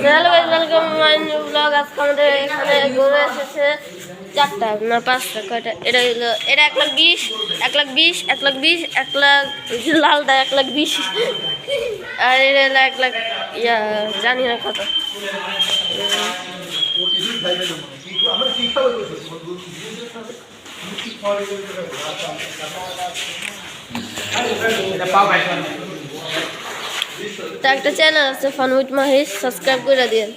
Hello guys, welcome my new blog. আজকে আমাদের এখানে গরু এসেছে 4টা না 5টা, কয়টা? এটা হলো, এটা 1,20,000, 1,20,000, 1,20,000, 1,00,000, লালটা 1,20,000, আর এটা হলো 1,00,000, জানি না কত। তা একটা চ্যানেল আছে ফান উইথ মাহিস, সাবস্ক্রাইব করে দিন।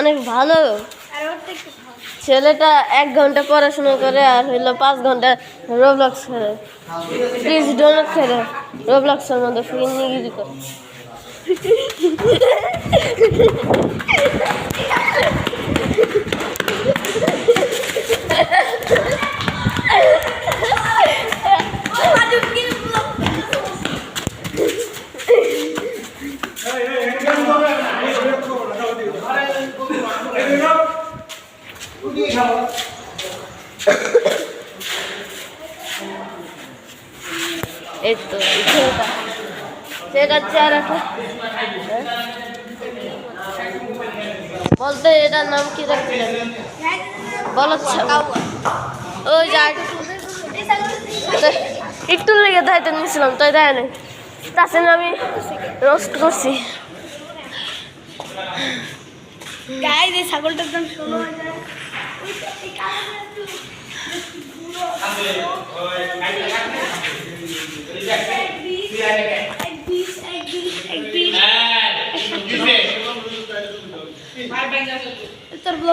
অনেক ভালো ছেলেটা, 1 ঘন্টা পড়াশোনা করে আর হইলো 5 ঘন্টা রোবলক্স খেলে। প্লিজ ডোনেট খেলে রোবলক্সের মধ্যে ফ্রি নিগিরি করে। এই তো সেটা চেহারাটা বলতে, এটার নাম কি রাখছিলেন? বলচ্ছা। ওই যা একটু লেগে দায়িত্ব নিয়েছিলাম, তাই দেয় নাই। তাছাড়া আমি রোস্ট করছি। গাইস, এই ছাগলটার দাম 16,000। তোর ব্লগ